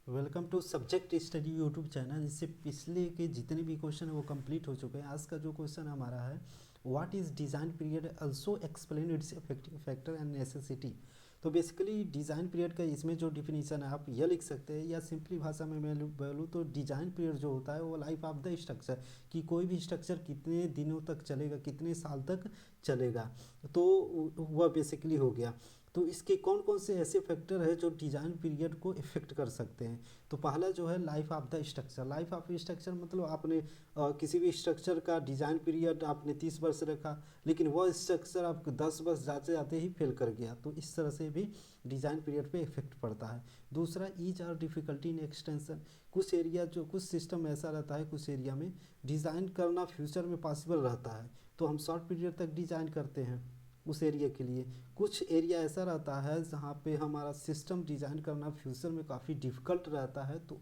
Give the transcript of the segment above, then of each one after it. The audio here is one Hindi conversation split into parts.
Welcome to Subject Study YouTube channel. इससे पिछले के जितने भी क्वेश्चन है वो कंप्लीट हो चुके हैं। आज का जो क्वेश्चन हमारा है, what is design period, also explain it's effective factor and necessity. तो बेसिकली डिज़ाइन पीरियड का इसमें जो डिफिनीशन है आप यह लिख सकते हैं, या सिंपली भाषा में मैं बोलूँ तो डिज़ाइन पीरियड जो होता है वो लाइफ ऑफ द स्ट्रक्चर, कि कोई भी स्ट्रक्चर कितने दिनों तक चलेगा, कितने साल तक चलेगा। तो वह बेसिकली हो गया। तो इसके कौन कौन से ऐसे फैक्टर है जो डिज़ाइन पीरियड को इफ़ेक्ट कर सकते हैं। तो पहला जो है life of the structure. Life of structure मतलब आपने किसी भी स्ट्रक्चर का डिज़ाइन पीरियड आपने 30 वर्ष रखा, लेकिन वह स्ट्रक्चर आपको 10 वर्ष जाते जाते ही फेल कर गया, तो इस तरह से भी डिज़ाइन पीरियड पे इफेक्ट पड़ता है। दूसरा, ईज और डिफ़िकल्टी इन एक्सटेंशन। कुछ एरिया जो कुछ सिस्टम ऐसा रहता है, कुछ एरिया में डिज़ाइन करना फ्यूचर में पॉसिबल रहता है, तो हम शॉर्ट पीरियड तक डिज़ाइन करते हैं उस एरिया के लिए। कुछ एरिया ऐसा रहता है जहाँ पे हमारा सिस्टम डिज़ाइन करना फ्यूचर में काफ़ी डिफ़िकल्ट रहता है, तो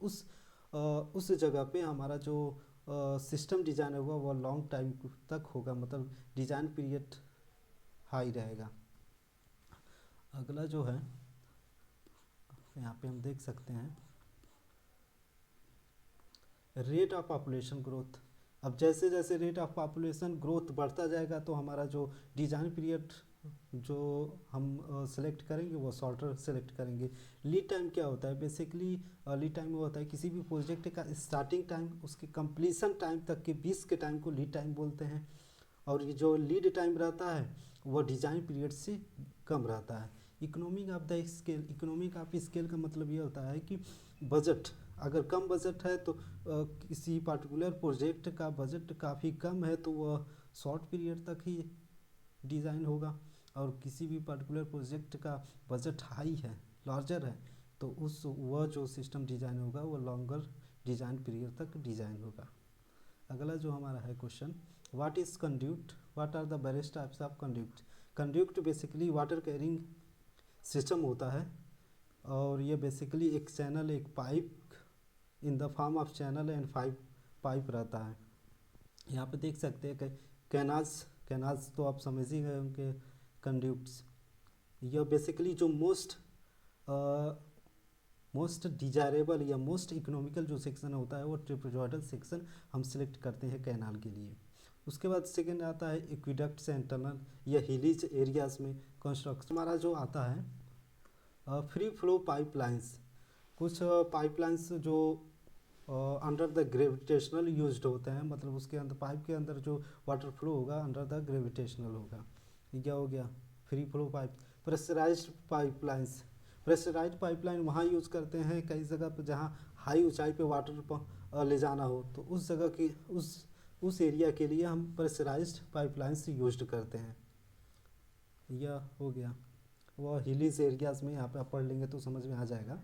उस जगह पे हमारा जो सिस्टम डिज़ाइन होगा वह लॉन्ग टाइम तक होगा, मतलब डिज़ाइन पीरियड हाई रहेगा। अगला जो है, यहाँ पे हम देख सकते हैं रेट ऑफ पॉपुलेशन ग्रोथ। अब जैसे जैसे रेट ऑफ पॉपुलेशन ग्रोथ बढ़ता जाएगा तो हमारा जो डिज़ाइन पीरियड जो हम सेलेक्ट करेंगे वो शॉर्टर सेलेक्ट करेंगे। लीड टाइम क्या होता है? बेसिकली लीड टाइम वो होता है किसी भी प्रोजेक्ट का स्टार्टिंग टाइम उसके कंप्लीशन टाइम तक के बीच के टाइम को लीड टाइम बोलते हैं। और ये जो लीड टाइम रहता है वह डिज़ाइन पीरियड से कम रहता है। Economic of the scale. Economic of scale का मतलब ये होता है कि बजट, अगर कम बजट है तो किसी पर्टिकुलर प्रोजेक्ट का बजट काफ़ी कम है तो वह शॉर्ट पीरियड तक ही डिज़ाइन होगा, और किसी भी पर्टिकुलर प्रोजेक्ट का बजट हाई है, लार्जर है, तो उस वह जो सिस्टम डिज़ाइन होगा वो लॉन्गर डिज़ाइन पीरियड तक डिज़ाइन होगा। अगला जो हमारा है question, what is conduit, what are the various types of conduit. Conduit basically water carrying system होता है, और ये बेसिकली एक चैनल, एक pipe in the form of channel and pipe pipe रहता है। यहाँ पे देख सकते हैं कि कैनाज, कैनाज तो आप समझ ही गए उनके कंड्यूट्स। यह बेसिकली जो मोस्ट डिजायरेबल या मोस्ट इकोनॉमिकल जो सेक्शन होता है वो ट्रापेजॉइडल सेक्शन हम सिलेक्ट करते हैं कैनाल के लिए। उसके बाद सेकेंड आता है एक्विडक्ट्स एंड टनल या हिलीज एरियाज में कंस्ट्रक्शन। हमारा जो आता है फ्री फ्लो पाइपलाइंस। कुछ पाइपलाइंस जो अंडर द ग्रेविटेशनल यूज्ड होते हैं, मतलब उसके अंदर पाइप के अंदर जो वाटर फ्लो होगा अंडर द ग्रेविटेशनल होगा। ये क्या हो गया? Free flow pipe. Pressurized pipelines. Pressurized pipeline वहाँ यूज़ करते हैं कई जगह पर जहाँ हाई ऊंचाई पे वाटर ले जाना हो, तो उस जगह की उस एरिया के लिए हम प्रेशराइज्ड पाइपलाइंस यूज्ड करते हैं। यह हो गया। वह हिलीज एरियाज में यहाँ पे आप पढ़ लेंगे तो समझ में आ जाएगा।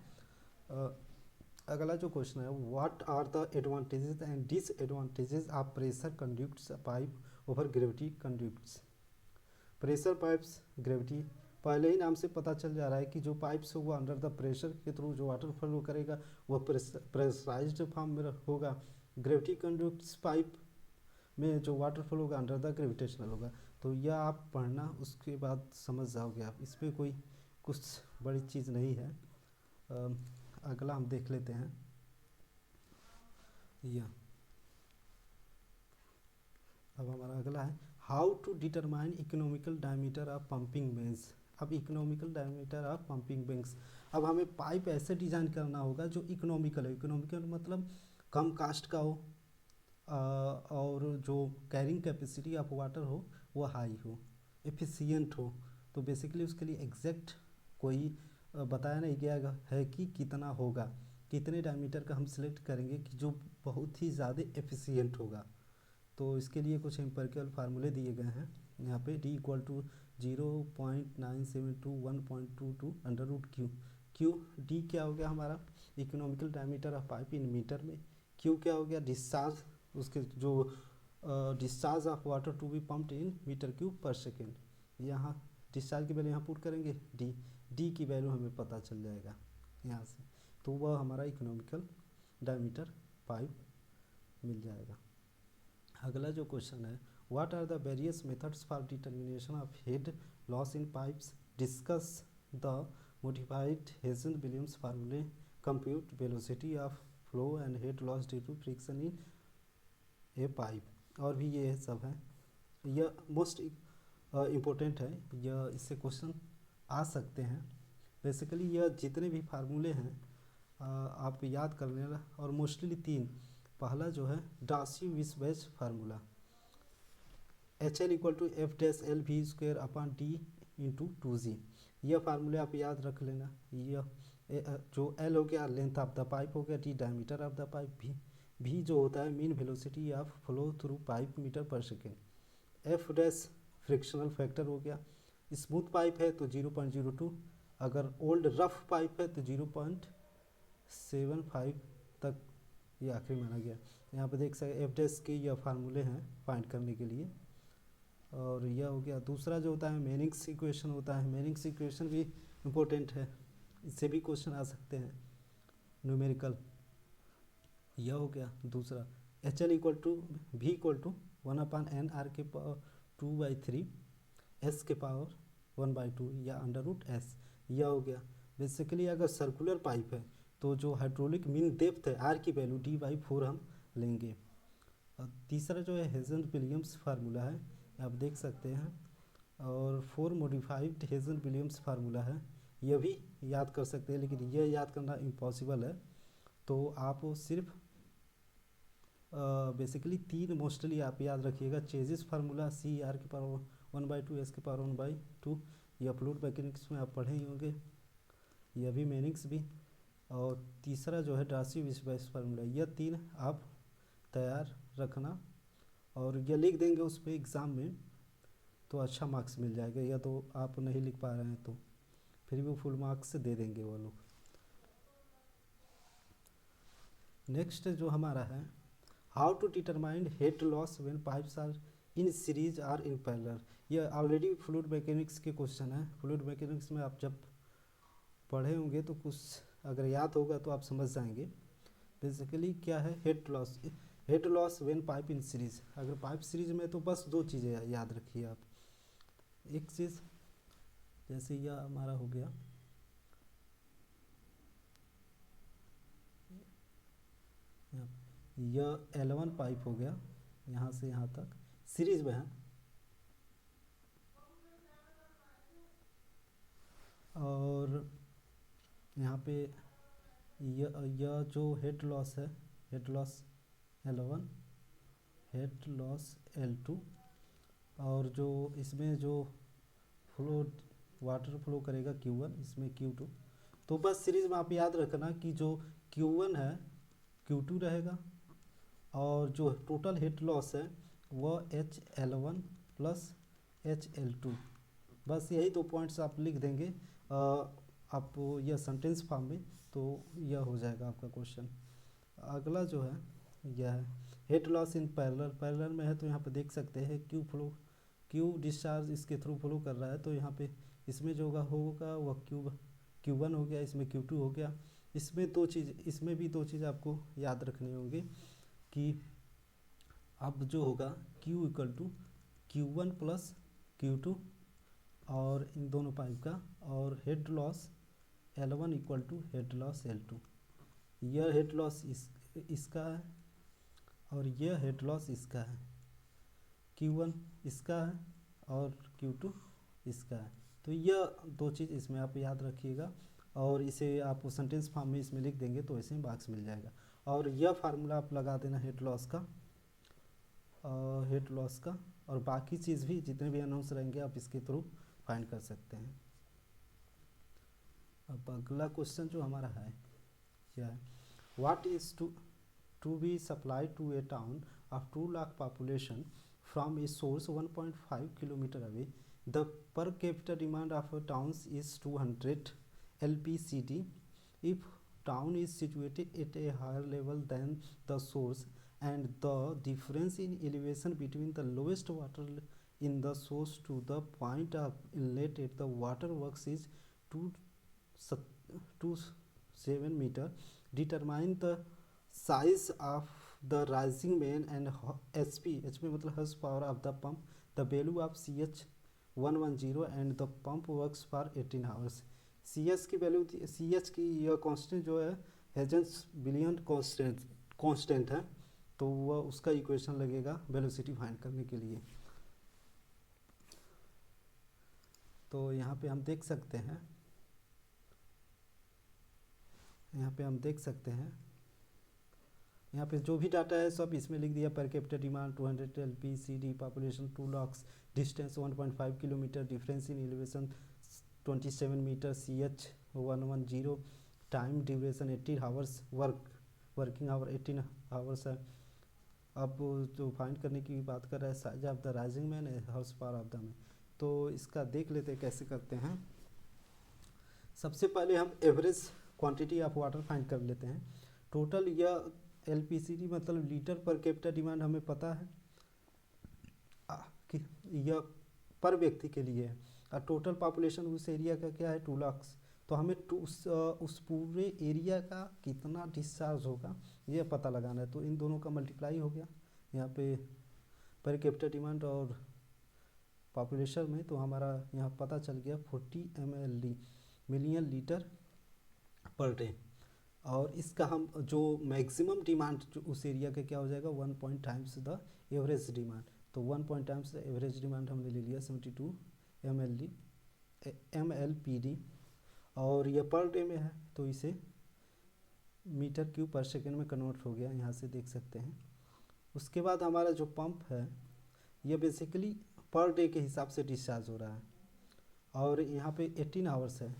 अगला जो क्वेश्चन है, what are the advantages and disadvantages of pressure conduits pipe over gravity conduits. Pressure pipes, gravity, पहले ही नाम से पता चल जा रहा है कि जो पाइप्स वो अंडर द प्रेशर के थ्रू जो वाटर फ्लो करेगा वह प्रेशराइज्ड फॉर्म में होगा। ग्रेविटी कंड्यूट्स पाइप में जो वाटर फ्लो होगा अंडर द ग्रेविटेशनल होगा। तो यह आप पढ़ना, उसके बाद समझ जाओगे आप, इस पर कोई कुछ बड़ी चीज़ नहीं है। अगला हम देख लेते हैं। यह अब हमारा अगला है, how to determine economical diameter of pumping mains. अब economical diameter of pumping mains, अब हमें पाइप ऐसे डिज़ाइन करना होगा जो इकोनॉमिकल है। इकोनॉमिकल मतलब कम कास्ट का हो, और जो कैरिंग कैपेसिटी ऑफ वाटर हो वो हाई हो, एफिशिएंट हो। तो बेसिकली उसके लिए एग्जैक्ट कोई बताया नहीं गया है कि कितना होगा, कितने डायमीटर का हम सिलेक्ट करेंगे कि जो बहुत ही ज़्यादा एफिशिएंट होगा। तो इसके लिए कुछ एम्पिरिकल फार्मूले दिए गए हैं यहाँ पे। D equal to 0.972 under root Q. Q D क्या हो गया हमारा? Economical diameter of pipe in metre में। क्यू क्या हो गया? डिस्चार्ज, उसके जो discharge of water to be pumped in metre cube per second. यहाँ डिस्चार्ज की वैल्यू यहाँ पुट करेंगे डी, डी की वैल्यू हमें पता चल जाएगा यहाँ से, तो वह हमारा इकोनॉमिकल डायमीटर पाइप मिल जाएगा। अगला जो क्वेश्चन है, what are the various methods for determination of head loss in pipes, discuss the modified Hazen Williams formulae compute velocity of flow and head loss due to friction in a pipe। और भी ये सब है, यह मोस्ट इम्पोर्टेंट है, यह इससे क्वेश्चन आ सकते हैं। बेसिकली यह जितने भी फार्मूले हैं आप याद कर लेना, और मोस्टली तीन। पहला जो है Darcy Weisbach formula, HL equal to F dash L V square upon D into 2G। यह फार्मूले आप याद रख लेना। यह जो L हो गया लेंथ ऑफ द पाइप हो गया, D diameter of the pipe, V जो होता है mean velocity of flow through pipe meter पर second, F dash frictional factor हो गया। स्मूथ पाइप है तो 0.02, अगर ओल्ड रफ पाइप है तो 0.75 तक ये आखिरी माना गया। यहाँ पे देख सकते एफ डैश के यह फार्मूले हैं फाइंड करने के लिए। और यह हो गया। दूसरा जो होता है मेनिंग्स इक्वेशन होता है, मेनिंग्स इक्वेशन भी इम्पोर्टेंट है, इससे भी क्वेश्चन आ सकते हैं न्यूमेरिकल। यह हो गया दूसरा। H L equal to V equal to 1/n/r के पावर 2/3 s के पावर 1/2 या √s। यह हो गया। बेसिकली अगर सर्कुलर पाइप है तो जो हाइड्रोलिक मीन डेप्थ है आर की वैल्यू D/4 हम लेंगे। और तीसरा जो है हेजन विलियम्स फार्मूला है, आप देख सकते हैं, और 4 मॉडिफाइड हेजन विलियम्स फार्मूला है, यह भी याद कर सकते हैं, लेकिन यह याद करना इम्पॉसिबल है। तो आप सिर्फ बेसिकली तीन मोस्टली आप याद रखिएगा। चेजिस फार्मूला CR के पावर 1/2 S के पावर 1/2, यह फ्लूइड मैकेनिक्स में आप पढ़े ही होंगे, यह भी मेनिंग्स भी। और तीसरा जो है डार्सी-विस्बेच फार्मूला, यह तीन आप तैयार रखना, और यह लिख देंगे उस पर एग्ज़ाम में तो अच्छा मार्क्स मिल जाएगा। या तो आप नहीं लिख पा रहे हैं तो फिर भी वो फुल मार्क्स दे देंगे वो लोग। नेक्स्ट जो हमारा है how to determine head loss when pipes are in series are in parallel. यह ऑलरेडी फ्लूइड मैकेनिक्स के क्वेश्चन है। फ्लूइड मैकेनिक्स में आप जब पढ़े होंगे तो कुछ अगर याद होगा तो आप समझ जाएंगे। बेसिकली क्या है head loss, head loss when pipe in series. अगर पाइप सीरीज में तो बस दो चीज़ें याद रखिए आप। एक चीज़ जैसे यह हमारा हो गया, यह L1 पाइप हो गया, यहाँ से यहाँ तक सीरीज में है, और यहाँ पे यह जो हेड लॉस है, head loss L1, head loss L2, और जो इसमें जो फ्लो वाटर फ्लो करेगा Q1, इसमें Q2। तो बस सीरीज में आप याद रखना कि जो Q1 है Q2 रहेगा, और जो टोटल हेड लॉस है वह HL1 प्लस HL2। बस यही दो पॉइंट्स आप लिख देंगे आप यह सेंटेंस फॉर्म में, तो यह हो जाएगा आपका क्वेश्चन। अगला जो है यह है head loss in parallel. Parallel में है तो यहाँ पे देख सकते हैं क्यू डिस्चार्ज इसके थ्रू फ्लो कर रहा है, तो यहाँ पे इसमें जो होगा वह Q1 हो गया, इसमें Q2 हो गया। इसमें भी दो चीज़ आपको याद रखनी होंगी कि अब जो होगा Q equal to Q1 plus Q2 और इन दोनों पाइप का, और head loss L1 equal to head loss L2। यह हेड लॉस इसका है और यह हेड लॉस इसका है, Q1 इसका है और Q2 इसका है। तो यह दो चीज़ इसमें आप याद रखिएगा, और इसे आप सेंटेंस फॉर्म में इसमें लिख देंगे तो ऐसे ही मार्क्स मिल जाएगा। और यह फार्मूला आप लगा देना हेड लॉस का, और बाकी चीज़ भी जितने भी अनाउंस रहेंगे आप इसके थ्रू फाइंड कर सकते हैं। अब अगला क्वेश्चन जो हमारा है क्या है, what is to be supplied to a town of 2 lakh population from a source 1.5 kilometre away, the per capita demand of towns is 200 LPCD if town is situated at a higher level than the source and the difference in elevation between the lowest water in the source to the point of inlet at the water works is 27 meter. Determine the size of the rising main and HP मतलब horsepower of the pump, the value of CH 110 and the pump works for 18 hours. C H की वैल्यू, सी एच की यह कांस्टेंट जो है हेजन्स बिलियन कांस्टेंट है, तो वह उसका इक्वेशन लगेगा वेलोसिटी फाइंड करने के लिए। तो यहाँ पे हम देख सकते हैं, यहाँ पे जो भी डाटा है सब इसमें लिख दिया। Per capital demand 200 LPCD, population 2 lakh, distance 1.5 kilometre, difference in elevation 27 metre, CH 110, time duration 18 hours, working hour 18 hours है। अब जो फाइंड करने की बात कर रहा है size of the rising man, horse power of the man, तो इसका देख लेते हैं कैसे करते हैं। सबसे पहले हम average quantity of water find कर लेते हैं। टोटल यह LPCD मतलब लीटर पर कैपिटल डिमांड हमें पता है कि यह पर व्यक्ति के लिए है, और टोटल पॉपुलेशन उस एरिया का क्या है 2 लाख। तो हमें उस पूरे एरिया का कितना डिस्चार्ज होगा ये पता लगाना है। तो इन दोनों का मल्टीप्लाई हो गया यहाँ पे पर कैपिटल डिमांड और पॉपुलेशन में, तो हमारा यहाँ पता चल गया 40 ml million litre per day. और इसका हम जो मैक्सिमम डिमांड जो उस एरिया का क्या हो जाएगा 1 point times the average demand. तो 1 point times the average demand हमने ले लिया 72 MLPD, और यह पर डे में है तो इसे मीटर क्यूब पर सेकेंड में कन्वर्ट हो गया, यहाँ से देख सकते हैं। उसके बाद हमारा जो पंप है यह बेसिकली पर डे के हिसाब से डिस्चार्ज हो रहा है, और यहाँ पे 18 आवर्स है,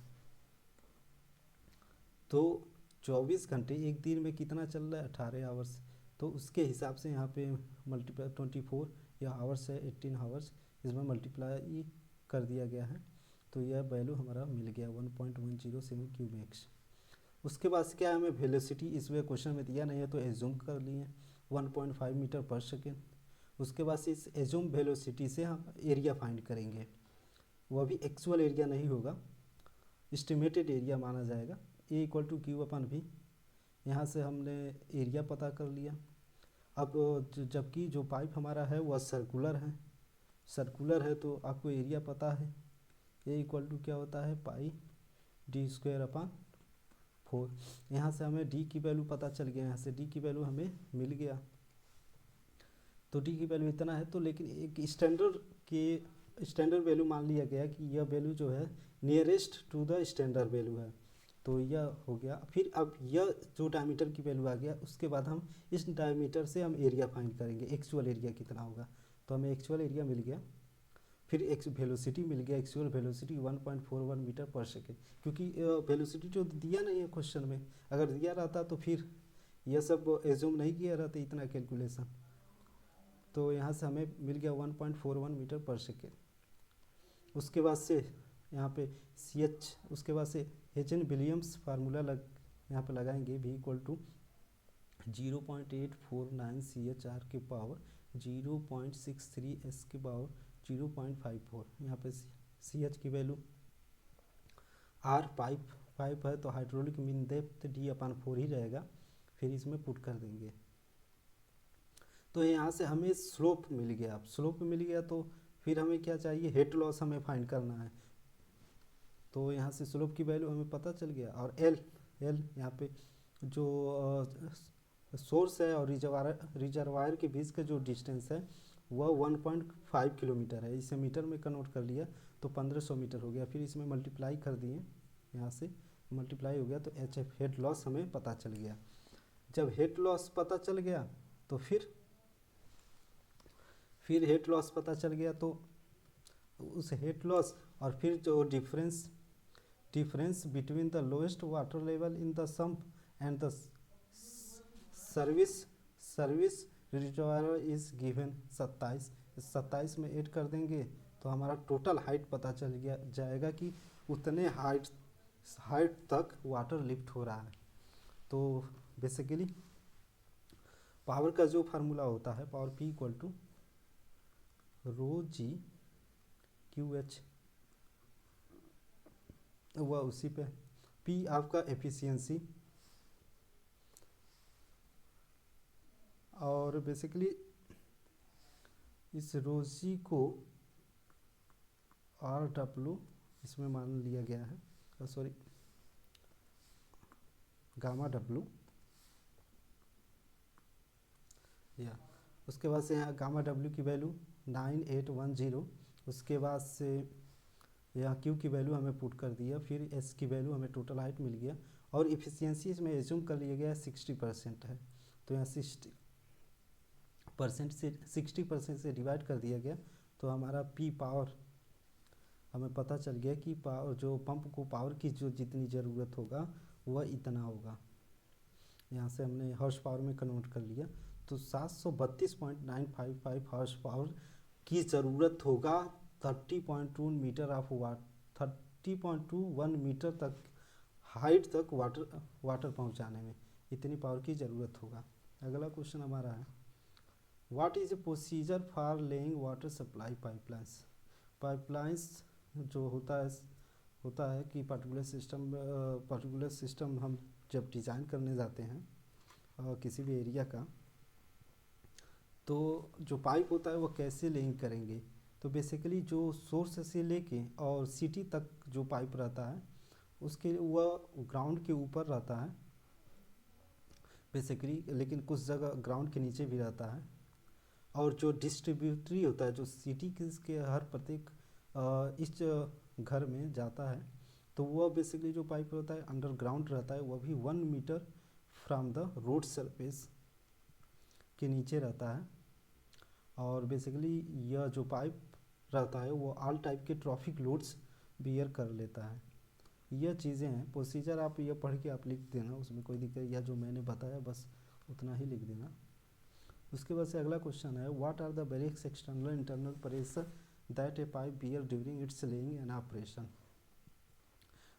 तो 24 घंटे एक दिन में कितना चल रहा है 18 आवर्स, तो उसके हिसाब से यहाँ पे मल्टीप्लाई 24 या आवर्स है 18 आवर्स, इसमें मल्टीप्लाई कर दिया गया है, तो यह वैल्यू हमारा मिल गया 1.107 क्यूमेक्स। उसके बाद क्या है, हमें वेलोसिटी इसमें क्वेश्चन में दिया नहीं है तो एज्यूम कर लिए 1.5 मीटर पर सेकेंड। उसके बाद इस एज्यूम वेलोसिटी से हम एरिया फाइंड करेंगे, वह भी एक्चुअल एरिया नहीं होगा, एस्टिमेटेड एरिया माना जाएगा। A = Q/V, यहाँ से हमने एरिया पता कर लिया। अब जबकि जो पाइप हमारा है वह सर्कुलर है तो आपको एरिया पता है, A = क्या होता है पाई d²/4। यहाँ से हमें D की वैल्यू पता चल गया, यहाँ से D की वैल्यू हमें मिल गया, तो D की वैल्यू इतना है। तो लेकिन एक स्टैंडर्ड वैल्यू मान लिया गया कि यह वैल्यू जो है nearest to the standard value है, तो यह हो गया। फिर अब यह जो डायमीटर की वैल्यू आ गया, उसके बाद हम इस डायमीटर से हम एरिया फाइंड करेंगे, एक्चुअल एरिया कितना होगा, तो हमें एक्चुअल एरिया मिल गया। फिर एक वेलोसिटी मिल गया, एक्चुअल वेलोसिटी 1.41 मीटर पर सेकेंड, क्योंकि वेलोसिटी जो दिया नहीं है क्वेश्चन में, अगर दिया रहता तो फिर यह सब एज्यूम नहीं किया रहता इतना कैलकुलेशन, तो यहाँ से हमें मिल गया 1.41 मीटर पर सेकेंड। उसके बाद से यहाँ पे CH, उसके बाद से हेजन विलियम्स फार्मूला यहाँ पे लगाएंगे, V = 0.849 CHR के पावर 0.63 S के पावर 0.54। यहाँ पे CH की वैल्यू, R पाइप है तो हाइड्रोलिक मीन डेप्थ D/4 ही रहेगा, फिर इसमें पुट कर देंगे। तो यहाँ से हमें स्लोप मिल गया। अब स्लोप मिल गया तो फिर हमें क्या चाहिए, हेड लॉस हमें फाइंड करना है, तो यहाँ से स्लोप की वैल्यू हमें पता चल गया। और एल यहाँ पे जो सोर्स है और रिजर्वायर के बीच का जो डिस्टेंस है वह 1.5 किलोमीटर है, इसे मीटर में कन्वर्ट कर लिया तो 1500 मीटर हो गया। फिर इसमें मल्टीप्लाई कर दिए, यहाँ से मल्टीप्लाई हो गया तो HF हेड लॉस हमें पता चल गया। जब हेड लॉस पता चल गया तो फिर हेड लॉस पता चल गया तो उस हेड लॉस और फिर जो difference between the lowest water level in the sump and the service reservoir is given 27 में ऐड कर देंगे तो हमारा टोटल हाइट पता चल जाएगा कि उतने हाइट तक वाटर लिफ्ट हो रहा है। तो बेसिकली पावर का जो फार्मूला होता है, पावर P = ρg/QH, वह उसी पे P आपका एफिशिएंसी, और बेसिकली इस ρg को RW इसमें मान लिया गया है, सॉरी गामा डब्लू या उसके बाद से यहाँ गामा डब्ल्यू की वैल्यू 9810। उसके बाद से यहाँ क्यू की वैल्यू हमें पुट कर दिया, फिर एस की वैल्यू हमें टोटल हाइट मिल गया, और इफिशियंसी इसमें एज्यूम कर लिया गया 60% है। तो यहाँ 60% से डिवाइड कर दिया गया, तो हमारा पी पावर हमें पता चल गया कि पावर जो पंप को पावर की जो जितनी ज़रूरत होगा वह इतना होगा। यहाँ से हमने हॉर्स पावर में कन्वर्ट कर लिया, तो 732.955 हॉर्स पावर की ज़रूरत होगा 30.2 मीटर ऑफ वाटर 30.21 मीटर तक हाइट तक वाटर पहुँचाने में इतनी पावर की ज़रूरत होगा। अगला क्वेश्चन हमारा है, what is a procedure for laying water supply pipelines. Pipelines जो होता है कि पर्टिकुलर सिस्टम हम जब डिज़ाइन करने जाते हैं किसी भी एरिया का, तो जो पाइप होता है वो कैसे लिंक करेंगे। तो बेसिकली जो सोर्स से लेके और सिटी तक जो पाइप रहता है उसके वह ग्राउंड के ऊपर रहता है बेसिकली, लेकिन कुछ जगह ग्राउंड के नीचे भी रहता है। और जो डिस्ट्रीब्यूटरी होता है जो सिटी के हर प्रत्येक इस घर में जाता है, तो वह बेसिकली जो पाइप होता है अंडरग्राउंड रहता है, वह भी 1 metre from the road surface के नीचे रहता है। और बेसिकली यह जो पाइप रहता है वो ऑल टाइप के ट्रैफिक लोड्स बियर कर लेता है। यह चीज़ें हैं, प्रोसीजर आप यह पढ़ के आप लिख देना, उसमें कोई दिक्कत, या जो मैंने बताया बस उतना ही लिख देना। उसके बाद से अगला क्वेश्चन है, what are the various external internal pressure that a pipe bear during its laying and operation.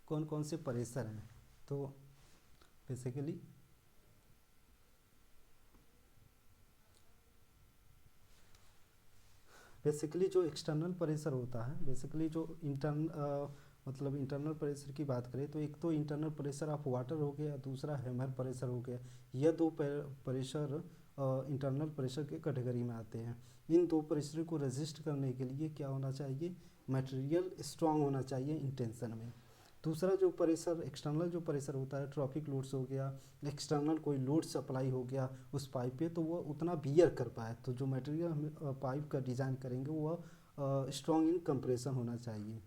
कौन कौन से प्रेशर हैं। तो बेसिकली जो एक्सटर्नल प्रेशर होता है, बेसिकली जो मतलब इंटरनल प्रेशर की बात करें तो एक तो इंटरनल प्रेशर ऑफ वाटर हो गया, दूसरा हैमर प्रेशर हो गया। यह दो प्रेशर इंटरनल प्रेशर के कैटेगरी में आते हैं। इन दो प्रेशर को रेजिस्ट करने के लिए क्या होना चाहिए, मटेरियल स्ट्रांग होना चाहिए इन टेंशन में। दूसरा जो प्रेशर एक्सटर्नल जो प्रेशर होता है, ट्रैफिक लोड्स हो गया, एक्सटर्नल कोई लोड सप्लाई हो गया उस पाइप पे, तो वो उतना बियर कर पाए। तो जो मटेरियल हम पाइप का डिज़ाइन करेंगे वो स्ट्रॉन्ग इन कंप्रेशन होना चाहिए।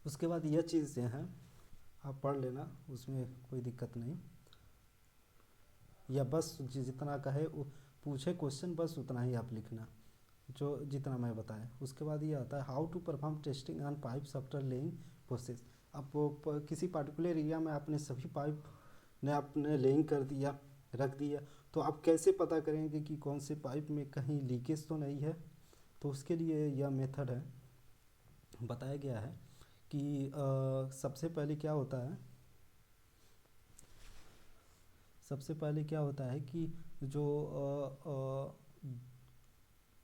उसके बाद यह चीज़ें हैं आप पढ़ लेना, उसमें कोई दिक्कत नहीं, या बस जितना कहे पूछे क्वेश्चन बस उतना ही आप लिखना जो जितना मैं बताया। उसके बाद ये आता है, how to perform testing on pipes after laying process. अब किसी पार्टिकुलर एरिया में आपने सभी पाइप ने आपने लेइंग कर दिया, रख दिया, तो आप कैसे पता करेंगे कि कौन से पाइप में कहीं लीकेज तो नहीं है। तो उसके लिए यह मेथड है, बताया गया है कि सबसे पहले क्या होता है कि जो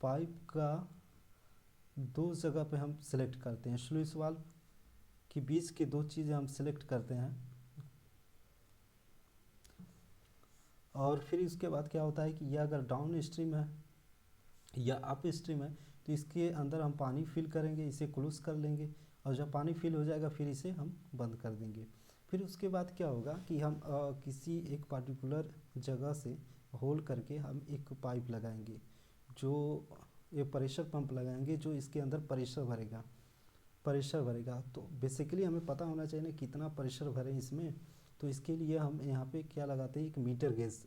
पाइप का दो जगह पे हम सिलेक्ट करते हैं, स्लूइस वाल्व के बीच की दो चीज़ें हम सिलेक्ट करते हैं। और फिर इसके बाद क्या होता है कि यह अगर डाउन स्ट्रीम है या अप स्ट्रीम है तो इसके अंदर हम पानी फिल करेंगे, इसे क्लोज कर लेंगे, और जब पानी फिल हो जाएगा फिर इसे हम बंद कर देंगे। फिर उसके बाद क्या होगा कि हम किसी एक पार्टिकुलर जगह से होल करके हम एक पाइप लगाएंगे, जो ये प्रेशर पंप लगाएंगे जो इसके अंदर प्रेशर भरेगा। तो बेसिकली हमें पता होना चाहिए ना कितना प्रेशर भरे इसमें। तो इसके लिए हम यहाँ पे क्या लगाते हैं, एक मीटर गेज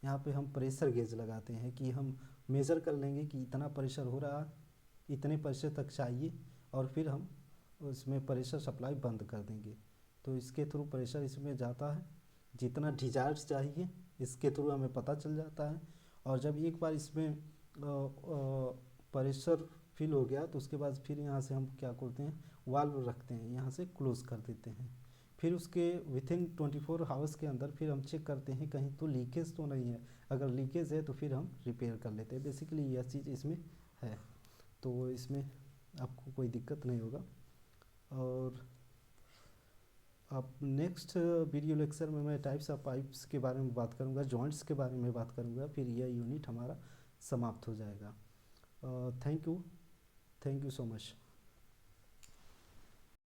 यहाँ पे हम प्रेशर गेज लगाते हैं कि हम मेज़र कर लेंगे कि इतना प्रेशर हो रहा, इतने प्रेशर तक चाहिए, और फिर हम उसमें प्रेशर सप्लाई बंद कर देंगे। तो इसके थ्रू प्रेशर इसमें जाता है जितना डिजायर्ड चाहिए, इसके थ्रू हमें पता चल जाता है। और जब एक बार इसमें प्रेशर फिल हो गया तो उसके बाद फिर यहाँ से हम क्या करते हैं, वाल्व रखते हैं, यहाँ से क्लोज़ कर देते हैं। फिर उसके विथिन 24 आवर्स के अंदर फिर हम चेक करते हैं कहीं तो लीकेज तो नहीं है। अगर लीकेज है तो फिर हम रिपेयर कर लेते हैं। बेसिकली यह चीज़ इसमें है, तो इसमें आपको कोई दिक्कत नहीं होगा। और अब नेक्स्ट वीडियो लेक्चर में मैं टाइप्स ऑफ पाइप्स के बारे में बात करूंगा, जॉइंट्स के बारे में बात करूंगा, फिर यह यूनिट हमारा समाप्त हो जाएगा। Thank you so much.